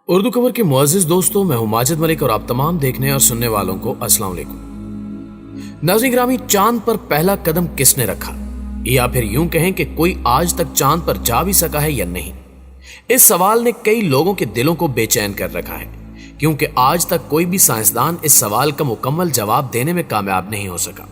उर्दू खबर के मुअज़्ज़िज़ दोस्तों, मैं हूं माजिद मलिक और आप तमाम देखने और सुनने वालों को अस्सलाम वालेकुम। नाज़रीन गिरामी, चांद पर पहला कदम किसने रखा, या फिर यूं कहें कि कोई आज तक चांद पर जा भी सका है या नहीं? इस सवाल ने कई लोगों के दिलों को बेचैन कर रखा है, क्योंकि आज तक कोई भी साइंसदान इस सवाल का मुकम्मल जवाब देने में कामयाब नहीं हो सका।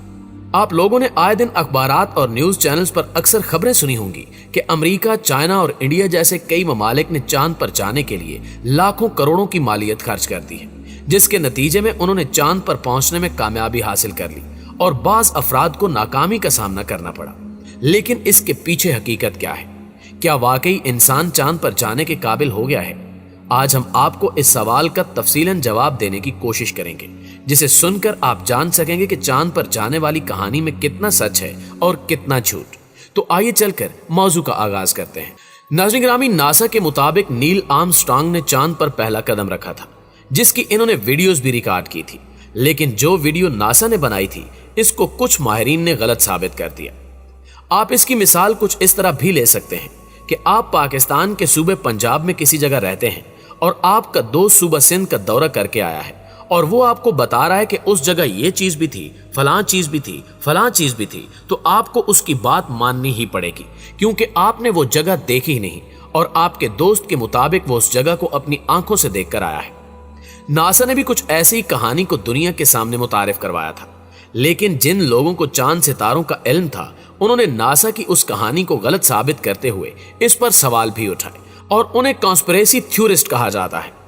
आप लोगों ने आए दिन अखबारात और न्यूज चैनल्स पर अक्सर खबरें सुनी होंगी कि अमेरिका, चाइना और इंडिया जैसे कई ममालिक ने चांद पर जाने के लिए लाखों करोड़ों की मालियत खर्च कर दी है, जिसके नतीजे में उन्होंने चांद पर पहुंचने में कामयाबी हासिल कर ली और बाज़ अफराद को नाकामी का सामना करना पड़ा। लेकिन इसके पीछे हकीकत क्या है? क्या वाकई इंसान चांद पर जाने के काबिल हो गया है? आज हम आपको इस सवाल का तफसीलन जवाब देने की कोशिश करेंगे, जिसे सुनकर आप जान सकेंगे कि चांद पर जाने वाली कहानी में कितना सच है और कितना झूठ। तो आइए चलकर मौजू का आगाज करते हैं। नाज़रीन गिरामी, नासा के मुताबिक नील आर्मस्ट्रांग ने चांद पर पहला कदम रखा था, जिसकी इन्होंने वीडियोस भी रिकॉर्ड की थी। लेकिन जो वीडियो नासा ने बनाई थी, इसको कुछ माहिरीन ने गलत साबित कर दिया। आप इसकी मिसाल कुछ इस तरह भी ले सकते हैं कि आप पाकिस्तान के सूबे पंजाब में किसी जगह रहते हैं और आपका दोस्त सूबा सिंध का दौरा करके आया है और वो आपको बता रहा है कि उस जगह ये चीज भी थी, फलां चीज भी थी, फलां चीज भी थी, तो आपको उसकी बात माननी ही पड़ेगी, क्योंकि आपने वो जगह देखी ही नहीं और आपके दोस्त के मुताबिक वो उस जगह को अपनी आंखों से देखकर आया है। नासा ने भी कुछ ऐसी ही कहानी को दुनिया के सामने मुतारिफ करवाया था, लेकिन जिन लोगों को चांद सितारों का इल्म था, उन्होंने नासा की उस कहानी को गलत साबित करते हुए इस पर सवाल भी उठाए और उन्हें कॉन्स्पिरेसी थ्योरिस्ट कहा जाता है।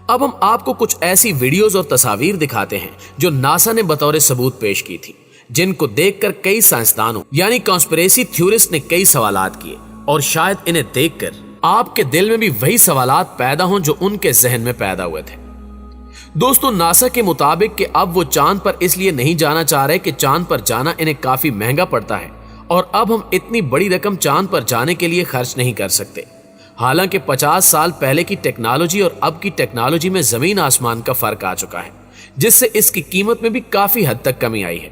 अब हम आपको कुछ ऐसी वीडियोस और तस्वीर दिखाते हैं जो नासा ने बतौर सबूत पेश की थी, जिनको देखकर कई साइंसदानों यानी कॉन्स्पिरेसी थ्योरिस्ट ने कई सवालात किए और शायद इन्हें देखकर आपके दिल में भी वही सवालात पैदा हों जो उनके जहन में पैदा हुए थे। दोस्तों, नासा के मुताबिक कि अब वो चांद पर इसलिए नहीं जाना चाह रहे कि चांद पर जाना इन्हें काफी महंगा पड़ता है और अब हम इतनी बड़ी रकम चांद पर जाने के लिए खर्च नहीं कर सकते। हालांकि 50 साल पहले की टेक्नोलॉजी और अब की टेक्नोलॉजी में जमीन आसमान का फर्क आ चुका है, जिससे इसकी कीमत में भी काफी हद तक कमी आई है।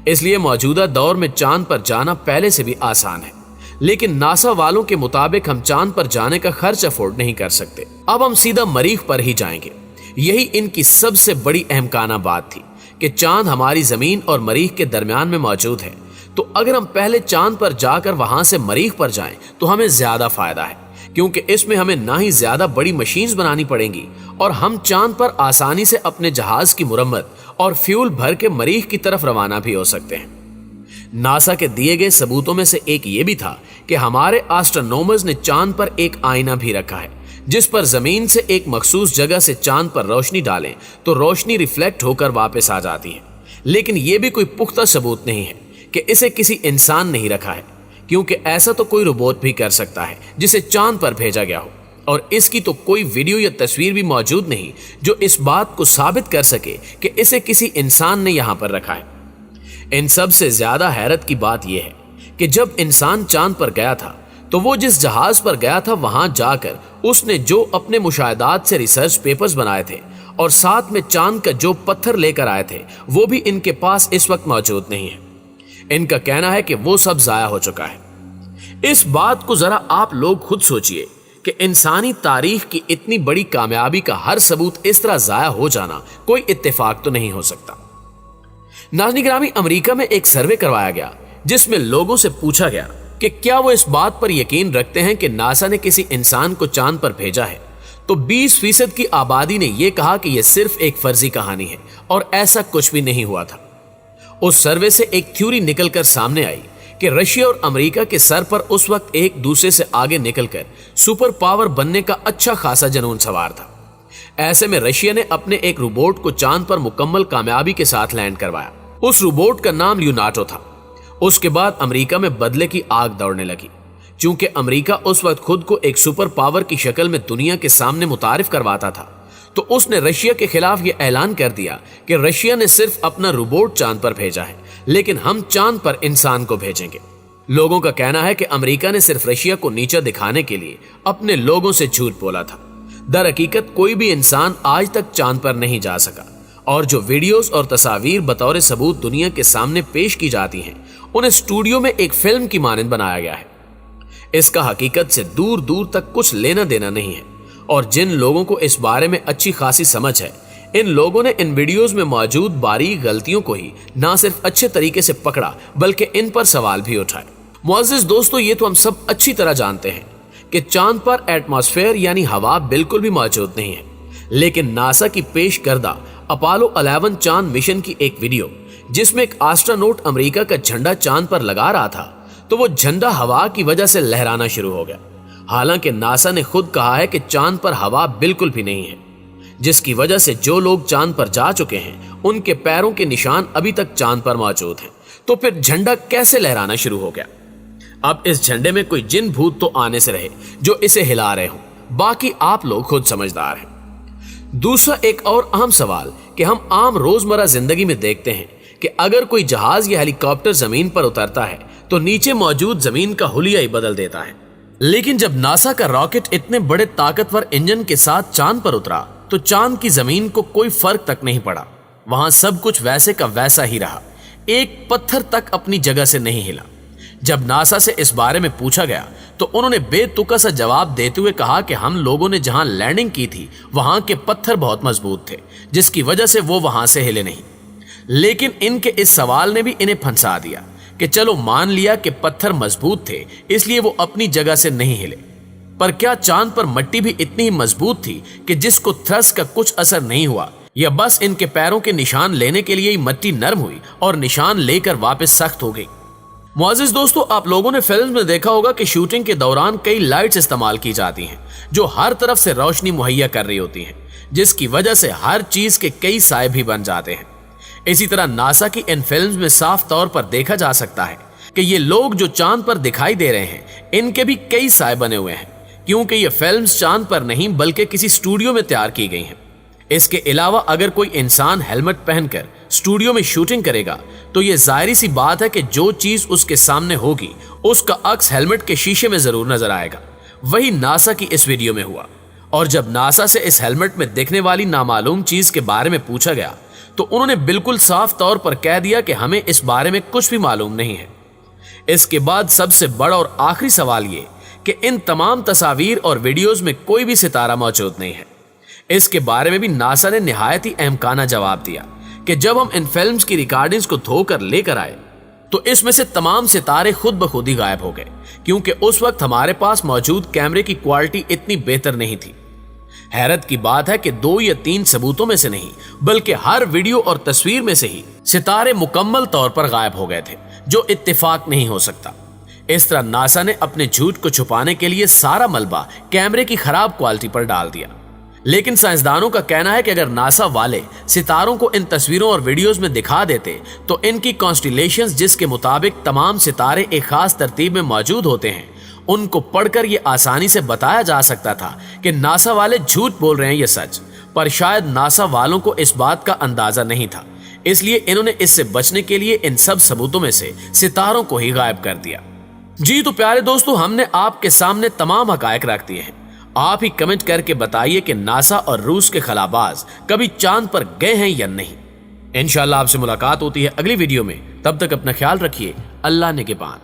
इसलिए मौजूदा दौर में चांद पर जाना पहले से भी आसान है, लेकिन नासा वालों के मुताबिक हम चांद पर जाने का खर्च अफोर्ड नहीं कर सकते। अब हम सीधा मरीख पर ही जाएंगे। यही इनकी सबसे बड़ी अहमकाना बात थी कि चांद हमारी जमीन और मरीख के दरमियान में मौजूद है, तो अगर हम पहले चांद पर जाकर वहां से मरीख पर जाएं तो हमें ज्यादा फायदा है, क्योंकि इसमें हमें ना ही ज्यादा बड़ी मशीन्स बनानी पड़ेंगी और हम चांद पर आसानी से अपने जहाज की मुरम्मत और फ्यूल भर के मरीख की तरफ रवाना भी हो सकते हैं। नासा के दिए गए सबूतों में से एक ये भी था कि हमारे एस्ट्रोनॉमर्स ने चांद पर एक आईना भी रखा है, जिस पर जमीन से एक मखसूस जगह से चांद पर रोशनी डालें तो रोशनी रिफ्लेक्ट होकर वापस आ जाती है। लेकिन यह भी कोई पुख्ता सबूत नहीं है कि इसे किसी इंसान ने ही रखा है, क्योंकि ऐसा तो कोई रोबोट भी कर सकता है जिसे चांद पर भेजा गया हो, और इसकी तो कोई वीडियो या तस्वीर भी मौजूद नहीं जो इस बात को साबित कर सके कि इसे किसी इंसान ने यहां पर रखा है। इन सब से ज्यादा हैरत की बात यह है कि जब इंसान चांद पर गया था तो वो जिस जहाज पर गया था वहां जाकर उसने जो अपने मुशाहिदात से रिसर्च पेपर्स बनाए थे और साथ में चांद का जो पत्थर लेकर आए थे, वो भी इनके पास इस वक्त मौजूद नहीं है। इनका कहना है कि वो सब जाया हो चुका है। इस बात को जरा आप लोग खुद सोचिए कि इंसानी तारीख की इतनी बड़ी कामयाबी का हर सबूत इस तरह जाया हो जाना कोई इत्तेफाक तो नहीं हो सकता। नाज़रीन गिरामी, अमेरिका में एक सर्वे करवाया गया जिसमें लोगों से पूछा गया कि क्या वो इस बात पर यकीन रखते हैं कि नासा ने किसी इंसान को चांद पर भेजा है, तो 20% की आबादी ने यह कहा कि यह सिर्फ एक फर्जी कहानी है और ऐसा कुछ भी नहीं हुआ था। उस सर्वे से एक थ्योरी निकलकर सामने आई कि रशिया और अमेरिका के सर पर उस वक्त एक दूसरे से आगे निकलकर सुपर पावर बनने का अच्छा खासा जुनून सवार था। ऐसे में रशिया ने अपने एक रोबोट को चांद पर मुकम्मल कामयाबी के साथ लैंड करवाया। उस रोबोट का नाम ल्यूनाटो था। उसके बाद अमेरिका में बदले की आग दौड़ने लगी। चूंकि अमेरिका उस वक्त खुद को एक सुपर पावर की शक्ल में दुनिया के सामने मुतारिफ करवाता था, तो उसने रशिया के खिलाफ यह ऐलान कर दिया कि रशिया ने सिर्फ अपना रोबोट चांद पर भेजा है, लेकिन हम चांद पर इंसान को भेजेंगे। लोगों का कहना है कि अमेरिका ने सिर्फ रशिया को नीचा दिखाने के लिए अपने लोगों से झूठ बोला था। दर हकीकत कोई भी इंसान आज तक चांद पर नहीं जा सका, और जो वीडियोस और तस्वीर बतौर सबूत दुनिया के सामने पेश की जाती हैं, उन्हें स्टूडियो में एक फिल्म की मानंद बनाया गया है। इसका हकीकत से दूर दूर तक कुछ लेना देना नहीं है। और जिन लोगों को इस बारे में अच्छी खासी समझ है, इन लोगों ने इन वीडियोस में मौजूद बारीक गलतियों को ही ना सिर्फ अच्छे तरीके से पकड़ा बल्कि इन पर सवाल भी उठाए। मुअज़्ज़िज़ दोस्तों, ये तो हम सब अच्छी तरह जानते हैं कि चांद पर एटमॉस्फेयर यानी हवा बिल्कुल भी मौजूद नहीं है, लेकिन नासा की पेश करदा अपोलो 11 चांद मिशन की एक वीडियो जिसमें एक एस्ट्रोनॉट अमेरिका का झंडा चांद पर लगा रहा था, तो वो झंडा हवा की वजह से लहराना शुरू हो गया। हालांकि नासा ने खुद कहा है कि चांद पर हवा बिल्कुल भी नहीं है, जिसकी वजह से जो लोग चांद पर जा चुके हैं उनके पैरों के निशान अभी तक चांद पर मौजूद हैं। तो फिर झंडा कैसे लहराना शुरू हो गया? अब इस झंडे में कोई जिन भूत तो आने से रहे जो इसे हिला रहे हों, बाकी आप लोग खुद समझदार हैं। दूसरा एक और अहम सवाल कि हम आम रोजमर्रा जिंदगी में देखते हैं कि अगर कोई जहाज या हेलीकॉप्टर जमीन पर उतरता है तो नीचे मौजूद जमीन का हुलिया ही बदल देता है, लेकिन जब नासा का रॉकेट इतने बड़े ताकतवर इंजन के साथ चांद पर उतरा तो चांद की जमीन को कोई फर्क तक नहीं पड़ा। वहां सब कुछ वैसे का वैसा ही रहा, एक पत्थर तक अपनी जगह से नहीं हिला। जब नासा से इस बारे में पूछा गया तो उन्होंने बेतुका सा जवाब देते हुए कहा कि हम लोगों ने जहां लैंडिंग की थी वहां के पत्थर बहुत मजबूत थे, जिसकी वजह से वो वहां से हिले नहीं। लेकिन इनके इस सवाल ने भी इन्हें फंसा दिया कि चलो मान लिया कि पत्थर मजबूत थे इसलिए वो अपनी जगह से नहीं हिले, पर क्या चांद पर मिट्टी भी इतनी ही मजबूत थी कि जिसको थ्रस्ट का कुछ असर नहीं हुआ, या बस इनके पैरों के निशान लेने के लिए ही मिट्टी नरम हुई और निशान लेकर वापस सख्त हो गई? मुअज़्ज़िज़ दोस्तों, आप लोगों ने फिल्म में देखा होगा कि शूटिंग के दौरान कई लाइट्स इस्तेमाल की जाती हैं जो हर तरफ से रोशनी मुहैया कर रही होती हैं, जिसकी वजह से हर चीज के कई साए भी बन जाते हैं। इसी तरह नासा की इन फिल्म्स में साफ तौर पर देखा जा सकता है कि ये लोग जो चांद पर दिखाई दे रहे हैं इनके भी कई साए बने हुए हैं, क्योंकि ये फिल्म्स चांद पर नहीं बल्कि किसी स्टूडियो में तैयार की गई हैं। इसके अलावा अगर कोई इंसान हेलमेट पहनकर स्टूडियो में शूटिंग करेगा तो ये जाहिर सी बात है कि जो चीज उसके सामने होगी उसका अक्स हेलमेट के शीशे में जरूर नजर आएगा। वही नासा की इस वीडियो में हुआ, और जब नासा से इस हेलमेट में दिखने वाली नामालूम चीज के बारे में पूछा गया तो उन्होंने बिल्कुल साफ तौर पर कह दिया कि हमें इस बारे में कुछ भी मालूम नहीं है। इसके बाद सबसे बड़ा और आखिरी सवाल ये कि इन तमाम तस्वीर और वीडियोस में कोई भी सितारा मौजूद नहीं है। इसके बारे में भी नासा ने निहायत ही अहमकाना जवाब दिया कि जब हम इन फिल्म्स की रिकॉर्डिंग्स को धोकर लेकर आए तो इसमें से तमाम सितारे खुद ब खुद ही गायब हो गए, क्योंकि उस वक्त हमारे पास मौजूद कैमरे की क्वालिटी इतनी बेहतर नहीं थी। हैरत की बात है कि 2 या 3 सबूतों में से नहीं बल्कि हर वीडियो और तस्वीर में से ही सितारे मुकम्मल तौर पर गायब हो गए थे, जो इत्तेफाक नहीं हो सकता। इस तरह नासा ने अपने झूठ को छुपाने के लिए सारा मलबा कैमरे की खराब क्वालिटी पर डाल दिया। लेकिन साइंसदानों का कहना है कि अगर नासा वाले सितारों को इन तस्वीरों और वीडियोस में दिखा देते तो इनकी कॉन्स्टिलेशंस, जिसके मुताबिक तमाम सितारे एक खास तरतीब में मौजूद होते हैं, उनको पढ़कर यह आसानी से बताया जा सकता था कि नासा वाले झूठ बोल रहे हैं, ये सच। पर शायद नासा वालों को इस बात का अंदाजा नहीं था, इसलिए इन्होंने इससे बचने के लिए इन सब सबूतों में से सितारों को ही गायब कर दिया। जी तो प्यारे दोस्तों, हमने आपके सामने तमाम हकायक रख दिए हैं। आप ही कमेंट करके बताइए कि नासा और रूस के खलाबाज कभी चांद पर गए हैं या नहीं। इंशाल्लाह आपसे मुलाकात होती है अगली वीडियो में। तब तक अपना ख्याल रखिए। अल्लाह ने के पान।